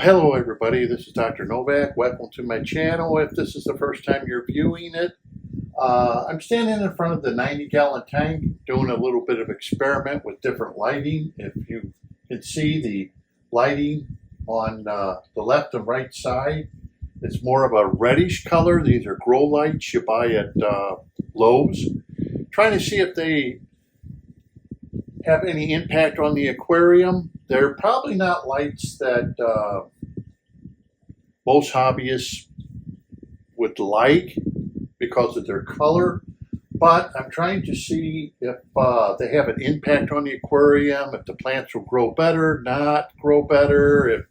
Hello everybody, this is Dr. Novak. Welcome to my channel. If this is the first time you're viewing it, I'm standing in front of the 90-gallon tank doing a little bit of experiment with different lighting. If you can see the lighting on the left and right side, it's more of a reddish color. These are grow lights you buy at Lowe's. Trying to see if they have any impact on the aquarium. They're probably not lights that most hobbyists would like because of their color, but I'm trying to see if they have an impact on the aquarium, if the plants will grow better, not grow better, if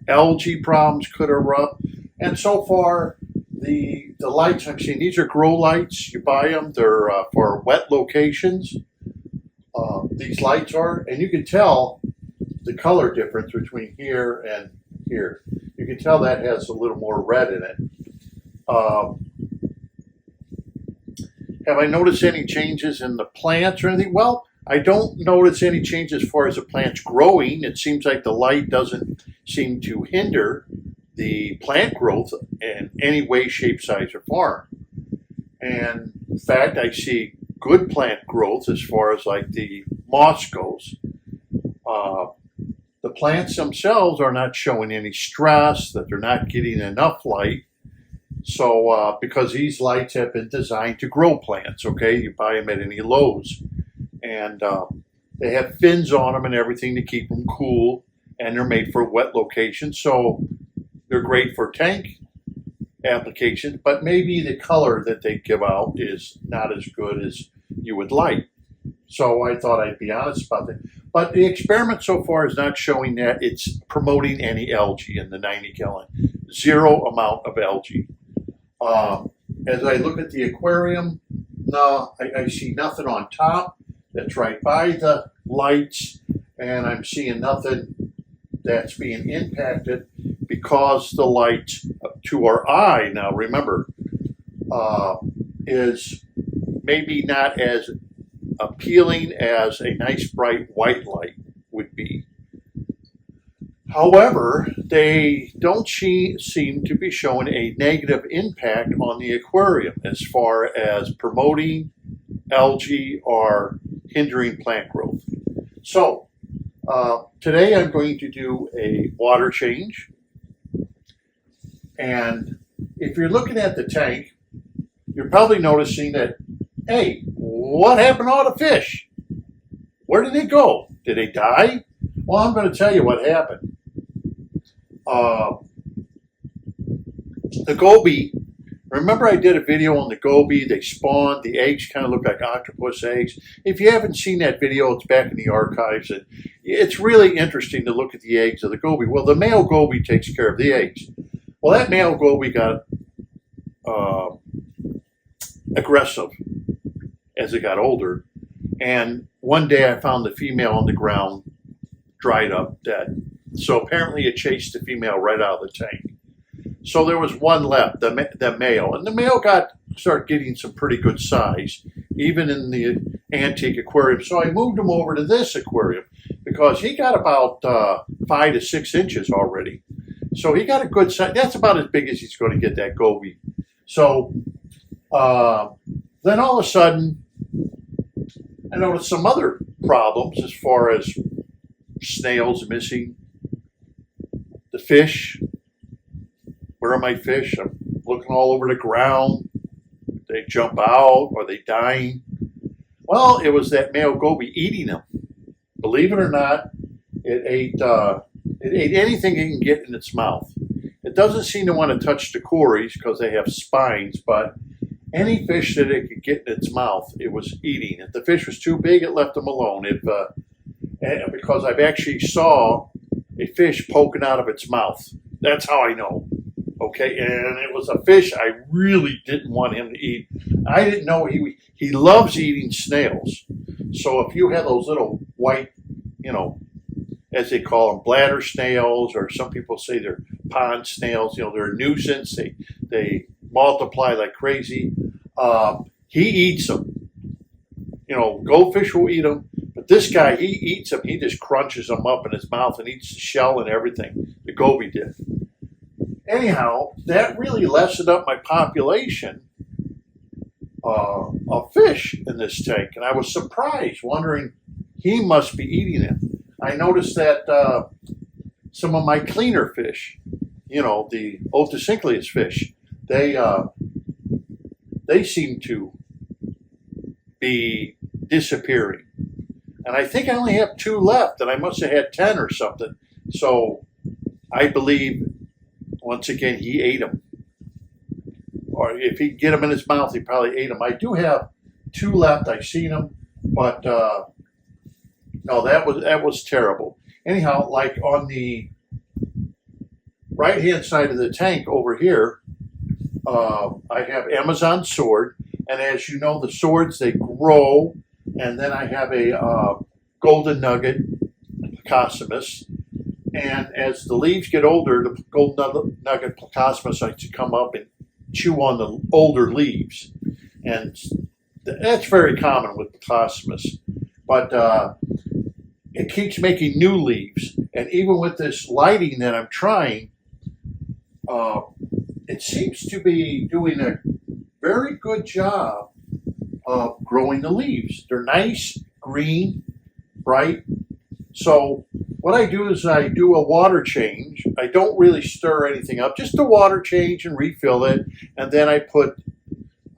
algae problems could erupt. And so far, the lights I'm seeing, these are grow lights. You buy them. They're for wet locations. These lights are, and you can tell the color difference between here and here. You can tell that has a little more red in it. Have I noticed any changes in the plants or anything? Well, I don't notice any changes as far as the plants growing. It seems like the light doesn't seem to hinder the plant growth in any way, shape, size, or form. And in fact, I see good plant growth as far as like the moss goes. The plants themselves are not showing any stress, that they're not getting enough light. So because these lights have been designed to grow plants, okay? You buy them at any Lowe's. And they have fins on them and everything to keep them cool. And they're made for wet locations. So they're great for tank applications. But maybe the color that they give out is not as good as you would like. So I thought I'd be honest about that. But the experiment so far is not showing that it's promoting any algae in the 90-gallon. Zero amount of algae. As I look at the aquarium, no, I see nothing on top that's right by the lights, and I'm seeing nothing that's being impacted because the light to our eye, now remember, is maybe not as appealing as a nice bright white light would be. However, they don't seem to be showing a negative impact on the aquarium as far as promoting algae or hindering plant growth. So today I'm going to do a water change. And if you're looking at the tank, you're probably noticing that, hey, what happened to all the fish? Where did they go? Did they die? Well, I'm going to tell you what happened. The goby, remember I did a video on the goby. They spawned. The eggs kind of look like octopus eggs. If you haven't seen that video, it's back in the archives. And it's really interesting to look at the eggs of the goby. Well, the male goby takes care of the eggs. Well, that male goby got aggressive as it got older. And one day I found the female on the ground, dried up, dead. So apparently it chased the female right out of the tank. So there was one left, the male. And the male started getting some pretty good size, even in the antique aquarium. So I moved him over to this aquarium because he got about 5 to 6 inches already. So he got a good size. That's about as big as he's going to get, that goby. So then all of a sudden, I noticed some other problems as far as snails missing. The fish, where are my fish? I'm looking all over the ground. They jump out, or they dying? Well, it was that male goby eating them. Believe it or not, it ate anything it can get in its mouth. It doesn't seem to want to touch the cories because they have spines, but any fish that it could get in its mouth, it was eating. If the fish was too big, it left them alone. Because I've actually saw a fish poking out of its mouth. That's how I know. Okay, and it was a fish I really didn't want him to eat. I didn't know he loves eating snails. So if you have those little white, as they call them, bladder snails, or some people say they're pond snails, they're a nuisance. They multiply like crazy. He eats them. Goldfish will eat them, but But this guy, he eats them. He just crunches them up in his mouth and eats the shell and everything. The goby did. Anyhow, that really lessened up my population of fish in this tank. And I was surprised, wondering, he must be eating it. I noticed that some of my cleaner fish, you know, the otocinclius fish, they seem to be disappearing. And I think I only have 2 left, and I must have had 10 or something. So I believe, once again, he ate them. Or if he could get them in his mouth, he probably ate them. I do have 2 left. I've seen them, but no, that was terrible. Anyhow, like on the right-hand side of the tank over here, I have Amazon sword, and as you know, the swords, they grow, and then I have a golden nugget, Placostomus, and as the leaves get older, the golden nugget Placostomus likes to come up and chew on the older leaves, and that's very common with Placostomus, but it keeps making new leaves, and even with this lighting that I'm trying, it seems to be doing a very good job of growing the leaves. They're nice, green, bright. So what I do is I do a water change. I don't really stir anything up, just a water change and refill it. And then I put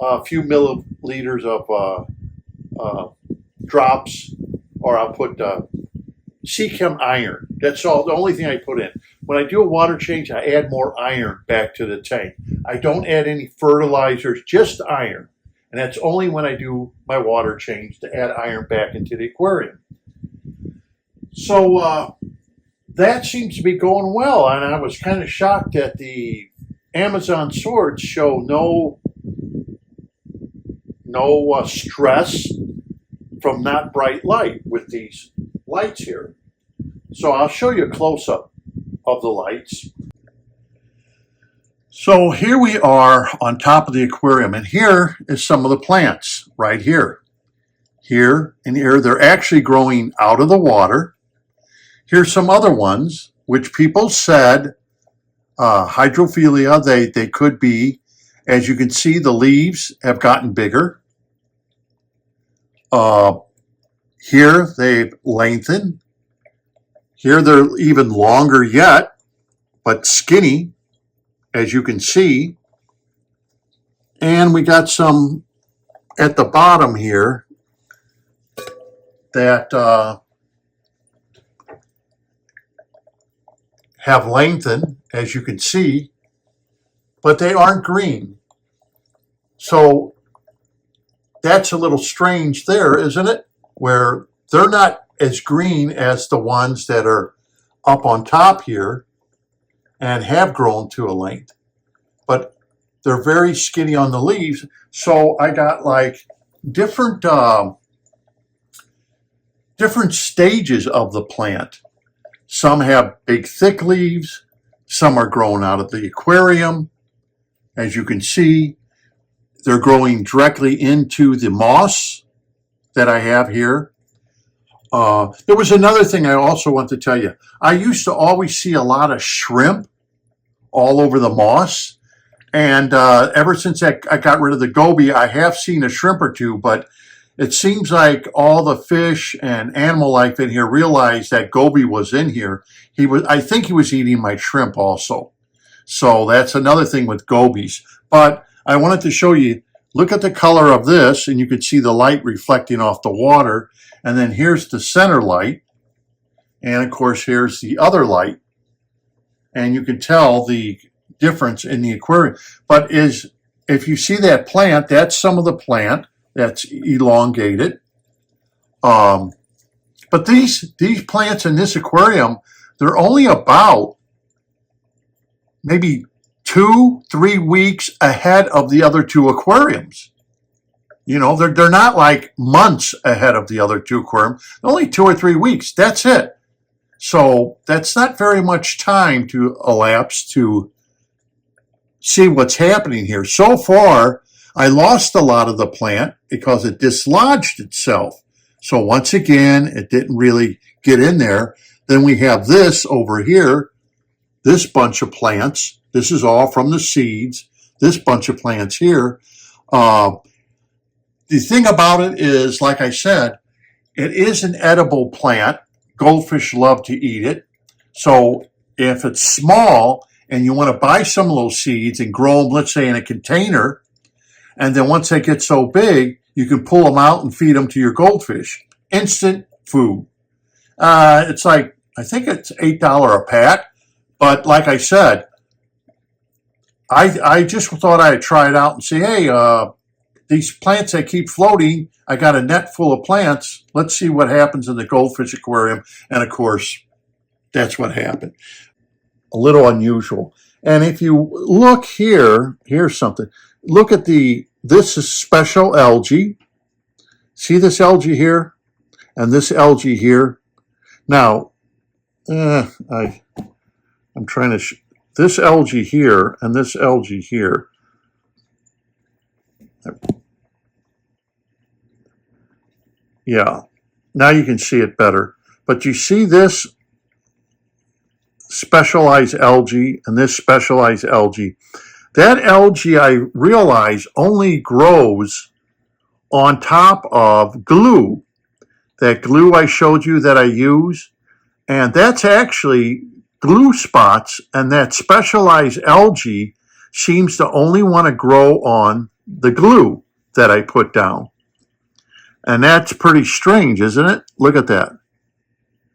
a few milliliters of drops, or I'll put Seachem iron. That's all, the only thing I put in. When I do a water change, I add more iron back to the tank. I don't add any fertilizers, just iron. And that's only when I do my water change to add iron back into the aquarium. So that seems to be going well. And I was kind of shocked that the Amazon swords show no stress from not bright light with these lights here. So I'll show you a close-up of the lights. So here we are on top of the aquarium, and here is some of the plants right here. Here and here, they're actually growing out of the water. Here's some other ones, which people said hydrophilia, they could be. As you can see, the leaves have gotten bigger. Here they've lengthened. Here they're even longer yet, but skinny, as you can see. And we got some at the bottom here that have lengthened, as you can see, but they aren't green. So that's a little strange there, isn't it? Where they're not as green as the ones that are up on top here and have grown to a length, but they're very skinny on the leaves. So I got like different stages of the plant. Some have big thick leaves, some are growing out of the aquarium. As you can see, they're growing directly into the moss that I have here. There was another thing I also want to tell you. I used to always see a lot of shrimp all over the moss. And ever since I got rid of the goby, I have seen a shrimp or two, but it seems like all the fish and animal life in here realized that goby was in here. I think he was eating my shrimp also. So that's another thing with gobies. But I wanted to show you, look at the color of this, and you can see the light reflecting off the water. And then here's the center light. And of course, here's the other light. And you can tell the difference in the aquarium. But if you see that plant, that's some of the plant that's elongated. But these plants in this aquarium, they're only about maybe 2-3 weeks ahead of the other 2 aquariums. You know, they're not like months ahead of the other 2 aquariums. Only 2 or 3 weeks. That's it. So that's not very much time to elapse to see what's happening here. So far, I lost a lot of the plant because it dislodged itself So once again, it didn't really get in there. Then we have this over here, this bunch of plants. This is all from the seeds. This bunch of plants here. The thing about it is, like I said, it is an edible plant. Goldfish love to eat it. So if it's small and you want to buy some of those seeds and grow them, let's say in a container, and then once they get so big, you can pull them out and feed them to your goldfish. Instant food. It's like, I think it's $8 a pack. But like I said, I just thought I'd try it out and say, hey, these plants that keep floating, I got a net full of plants. Let's see what happens in the goldfish aquarium. And of course, that's what happened. A little unusual. And if you look here, here's something. Look at this is special algae. See this algae here? And this algae here. Now, I'm trying to, this algae here and this algae here. Yeah, now you can see it better. But you see this specialized algae and this specialized algae. That algae, I realize, only grows on top of glue. That glue I showed you that I use, and that's actually glue spots, and that specialized algae seems to only want to grow on the glue that I put down. And that's pretty strange, isn't it? Look at that.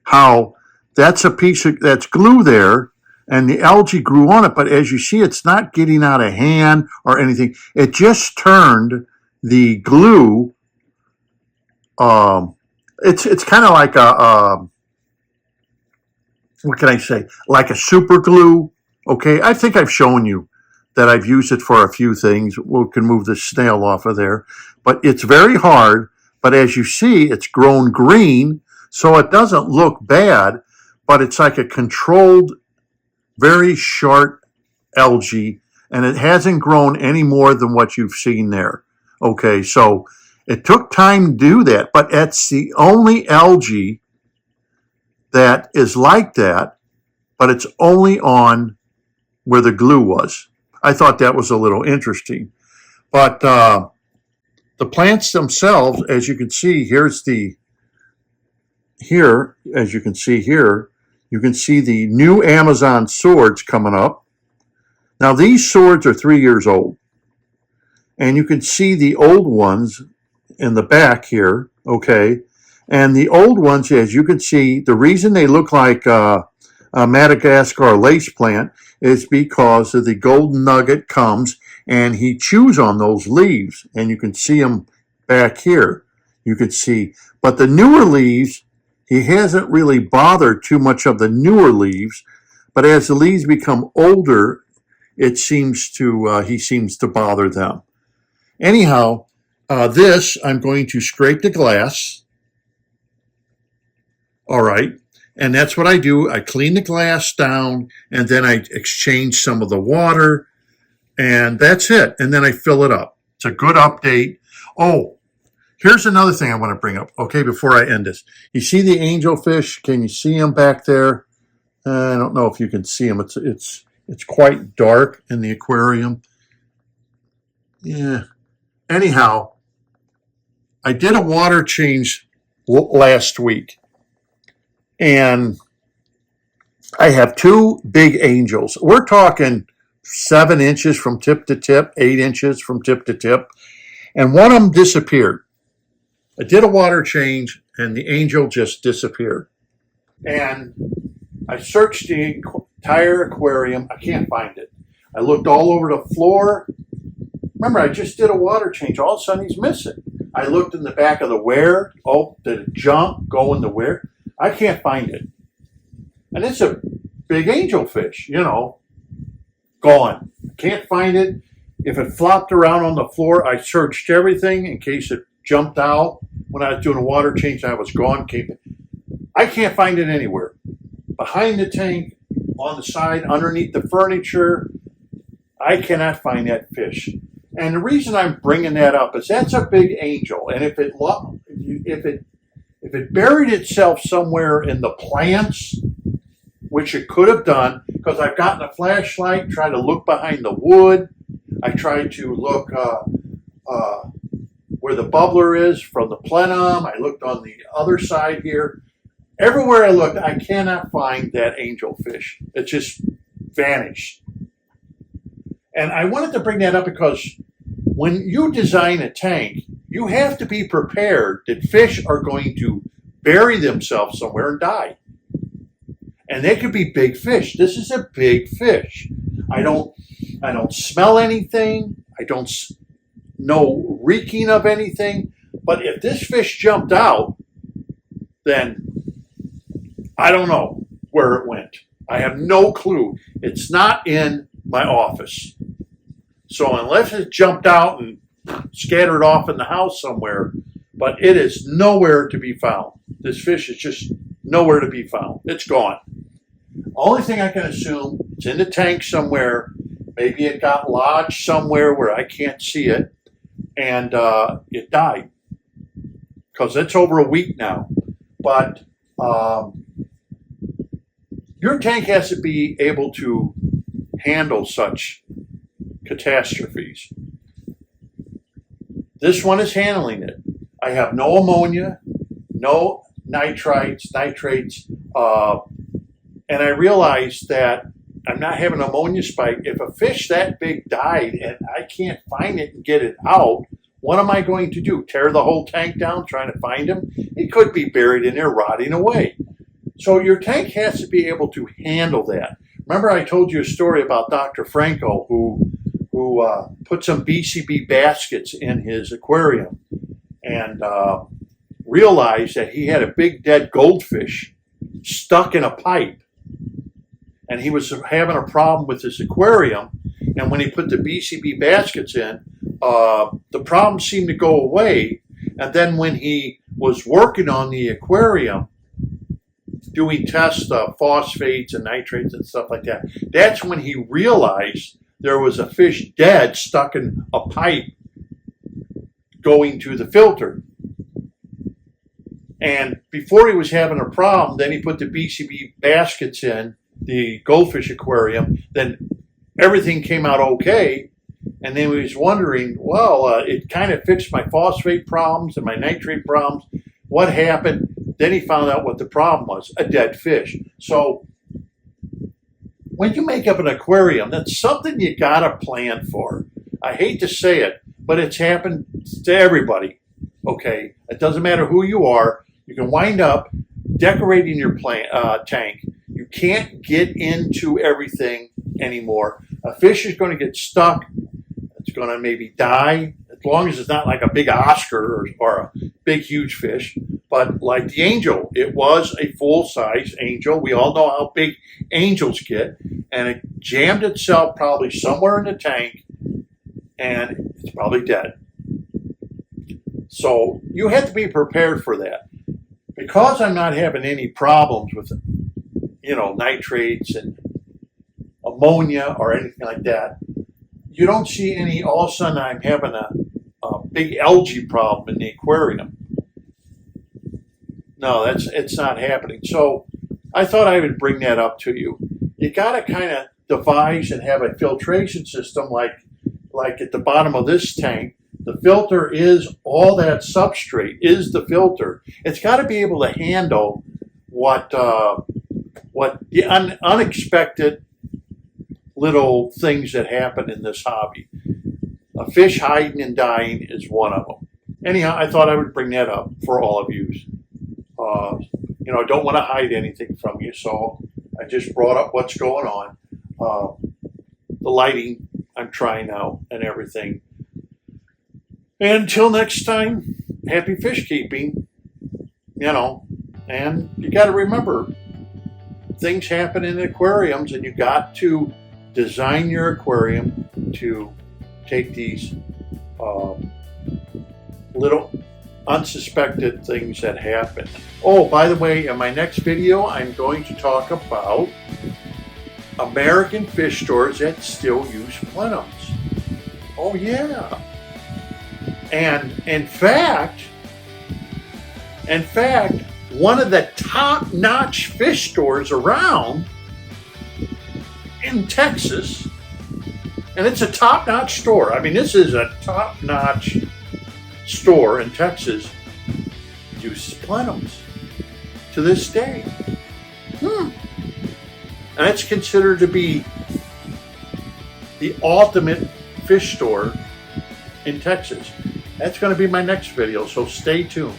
How that's a piece of, that's glue there, and the algae grew on it, but as you see, it's not getting out of hand or anything. It just turned the glue, it's kind of like a, what can I say? Like a super glue. Okay, I think I've shown you that I've used it for a few things. We can move the snail off of there. But it's very hard. But as you see, it's grown green, so it doesn't look bad, but it's like a controlled, very short algae, and it hasn't grown any more than what you've seen there. Okay, so it took time to do that, but it's the only algae that is like that, but it's only on where the glue was. I thought that was a little interesting. But the plants themselves, as you can see, as you can see here, you can see the new Amazon swords coming up. Now these swords are 3 years old. And you can see the old ones in the back here, okay? And the old ones, as you can see, the reason they look like a Madagascar lace plant is because of the golden nugget comes and he chews on those leaves, and you can see them back here. You can see, but the newer leaves, he hasn't really bothered too much of the newer leaves, but as the leaves become older, it seems to he seems to bother them. Anyhow, this I'm going to scrape the glass. All right. And that's what I do. I clean the glass down, and then I exchange some of the water, and that's it. And then I fill it up. It's a good update. Oh, here's another thing I want to bring up, okay, before I end this. You see the angelfish? Can you see them back there? I don't know if you can see them. It's quite dark in the aquarium. Yeah. Anyhow, I did a water change last week. And I have two big angels. We're talking 7 inches from tip to tip, 8 inches from tip to tip. And one of them disappeared. I did a water change, and the angel just disappeared. And I searched the entire aquarium. I can't find it. I looked all over the floor. Remember, I just did a water change. All of a sudden, he's missing. I looked in the back of the weir. Oh, did it jump, go in the weir? I can't find it. And it's a big angelfish, you know, gone. Can't find it. If it flopped around on the floor, I searched everything in case it jumped out. When I was doing a water change, I was gone. I can't find it anywhere. Behind the tank, on the side, underneath the furniture, I cannot find that fish. And the reason I'm bringing that up is that's a big angel. And if it If it buried itself somewhere in the plants, which it could have done, because I've gotten a flashlight, tried to look behind the wood. I tried to look where the bubbler is from the plenum. I looked on the other side here. Everywhere I looked, I cannot find that angelfish. It just vanished. And I wanted to bring that up because when you design a tank, you have to be prepared that fish are going to bury themselves somewhere and die. And they could be big fish. This is a big fish. I don't smell anything. I don't know reeking of anything. But if this fish jumped out, then I don't know where it went. I have no clue. It's not in my office. So unless it jumped out and scattered off in the house somewhere, but it is nowhere to be found. This fish is just nowhere to be found. It's gone. Only thing I can assume, it's in the tank somewhere. Maybe it got lodged somewhere where I can't see it, and it died. Because it's over a week now. But your tank has to be able to handle such catastrophes. This one is handling it. I have no ammonia, no nitrates, and I realized that I'm not having an ammonia spike. If a fish that big died and I can't find it and get it out, what am I going to do? Tear the whole tank down trying to find him? He could be buried in there rotting away. So your tank has to be able to handle that. Remember I told you a story about Dr. Franco who put some BCB baskets in his aquarium and realized that he had a big dead goldfish stuck in a pipe. And he was having a problem with his aquarium. And when he put the BCB baskets in, the problem seemed to go away. And then when he was working on the aquarium, doing tests of phosphates and nitrates and stuff like that, that's when he realized there was a fish dead stuck in a pipe going to the filter. And before he was having a problem, then he put the BCB baskets in the goldfish aquarium, then everything came out okay. And then he was wondering, well, it kind of fixed my phosphate problems and my nitrate problems. What happened? Then he found out what the problem was, a dead fish. So when you make up an aquarium, that's something you gotta plan for. I hate to say it, but it's happened to everybody, okay? It doesn't matter who you are. You can wind up decorating your tank. You can't get into everything anymore. A fish is going to get stuck. It's going to maybe die, as long as it's not like a big Oscar or a big, huge fish. But like the angel, it was a full-size angel. We all know how big angels get. And it jammed itself probably somewhere in the tank, and it's probably dead. So you have to be prepared for that. Because I'm not having any problems with, nitrates and ammonia or anything like that, you don't see any, all of a sudden I'm having a big algae problem in the aquarium. No, it's not happening. So I thought I would bring that up to you. You got to kind of devise and have a filtration system like at the bottom of this tank. The filter is all that substrate is the filter. It's got to be able to handle what the unexpected little things that happen in this hobby. A fish hiding and dying is one of them. Anyhow, I thought I would bring that up for all of you. I don't want to hide anything from you, so I just brought up what's going on. The lighting I'm trying out and everything. And until next time, happy fish keeping, and you got to remember, things happen in aquariums, and you got to design your aquarium to take these little unsuspected things that happen. Oh, by the way, in my next video, I'm going to talk about American fish stores that still use plenums. Oh, yeah. And in fact, In fact, one of the top-notch fish stores around in Texas, and it's a top-notch store. I mean, this is a top-notch store in Texas, uses plenums to this day. And it's considered to be the ultimate fish store in Texas. That's going to be my next video, so stay tuned.